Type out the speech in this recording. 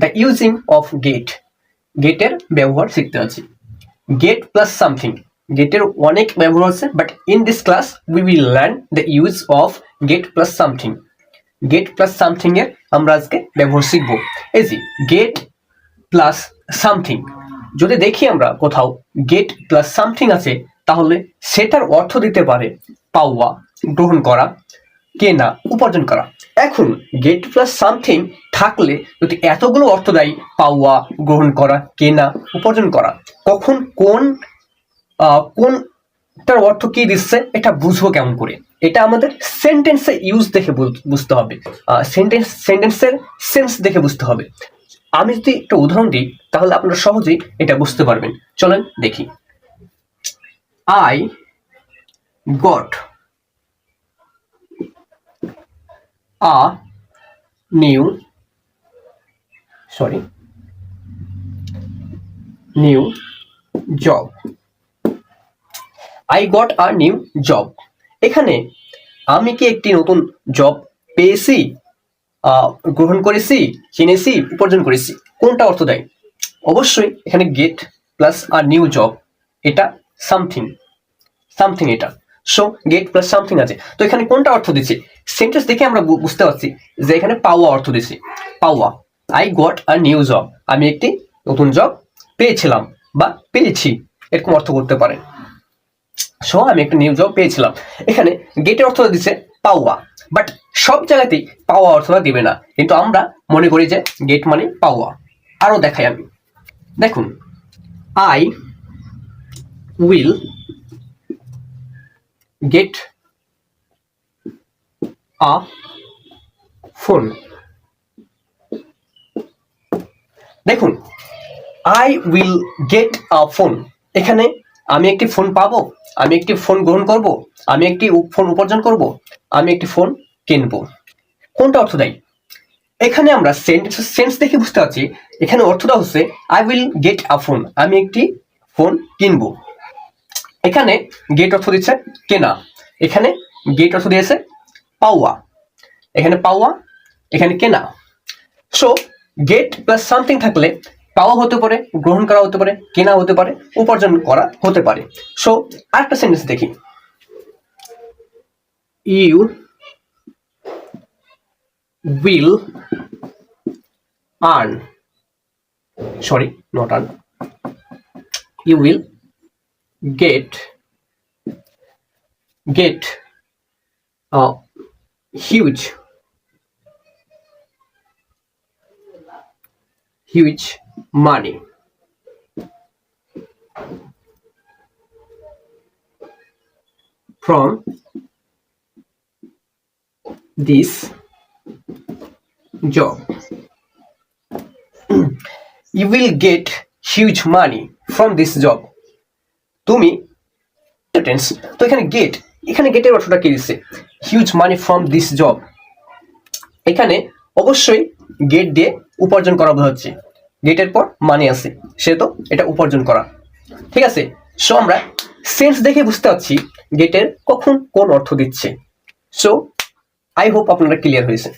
The using of gate, গেটের ব্যবহার শিখতে আছি। গেট প্লাস সামথিং, গেটের অনেক ব্যবহার আছে, but in this class we will learn the use of get plus something. Get plus something এর আমরা আজকে ব্যবহার শিখব। এই যে গেট প্লাস সামথিং, যদি দেখি আমরা কোথাও গেট প্লাস সামথিং আছে, তাহলে সেটার অর্থ দিতে পারে পাওয়া, গ্রহণ করা, কেনা, উপার্জন করা। এখন গেট প্লাস সামথিং থাকলে যদি এতগুলো অর্থ দেয়, পাওয়া, গ্রহণ করা, কেনা, উপার্জন করা, কখন কোনটার অর্থ কি দিচ্ছে এটা বুঝবো কেমন করে? এটা আমাদের সেন্টেন্সে ইউজ দেখে বুঝতে হবে, সেন্টেন্সের সেন্স দেখে বুঝতে হবে। আমি যদি একটা উদাহরণ দিই তাহলে আপনারা সহজেই এটা বুঝতে পারবেন। চলেন দেখি। I got a new job. I got a new job, এখানে আমি কি একটি নতুন জব পেয়েছি, গ্রহণ করেছি, কিনেছি, উপার্জন করেছি? কোনটা অর্থ দেয়? অবশ্যই এখানে গেট প্লাস আর নিউ জব, এটা সামথিং এটা। সো গেট প্লাস সামথিং আছে, তো এখানে কোনটা অর্থ দিচ্ছে? সেন্টেন্স দেখে আমরা বুঝতে পারছি যে এখানে পাওয়া অর্থ দিচ্ছে। পাওয়া, I got a new job, আমি একটি নতুন জব পেয়েছিলাম বা পেয়েছি, এরকম অর্থ করতে পারে। সো আমি একটা নিউ জব পেয়েছিলাম। এখানে গেটের অর্থ দিচ্ছে পাওয়া, বাট সব জায়গাতেই পাওয়া অর্থটা দিবে না, কিন্তু আমরা মনে করি যে গেট মানে পাওয়া। আরো দেখাই আমি, দেখুন, I will get a phone. দেখুন, I will get a phone, এখানে আমি একটি ফোন পাবো, আমি একটি ফোন গ্রহণ করব, আমি একটি ফোন উপার্জন করব, আমি একটি ফোন কিনবো। কোনটা অর্থ দেয়? এখানে আমরা সেন্স দেখে বুঝতে পারছি, এখানে অর্থটা হচ্ছে I will get a phone, আমি একটি ফোন কিনবো। এখানে গেট অর্থ দিচ্ছে কেনা, এখানে গেট অর্থ দিয়েছে পাওয়া, এখানে পাওয়া, এখানে কেনা। সো গেট প্লাস সামথিং থাকলে পাওয়া হতে পারে, গ্রহণ করা হতে পারে, কেনা হতে পারে, উপার্জন করা হতে পারে। সো আরেকটা সেন্টেন্স দেখি। You will earn, not earn, you will get a huge money from this job. You will get huge money from this job. তুমি টেন্স, তো এখানে গেটের অর্থটা কি দিচ্ছে? Huge money from this job. এখানে অবশ্যই গেট দিয়ে উপার্জন করা বোঝাচ্ছে, গেটের পর মানি আছে, সেহেতু এটা উপার্জন করা। ঠিক আছে, সো আমরা সেন্স দেখে বুঝতে পারছি গেটের কখন কোন অর্থ দিচ্ছে। সো আই হোপ আপনারা ক্লিয়ার হয়েছে।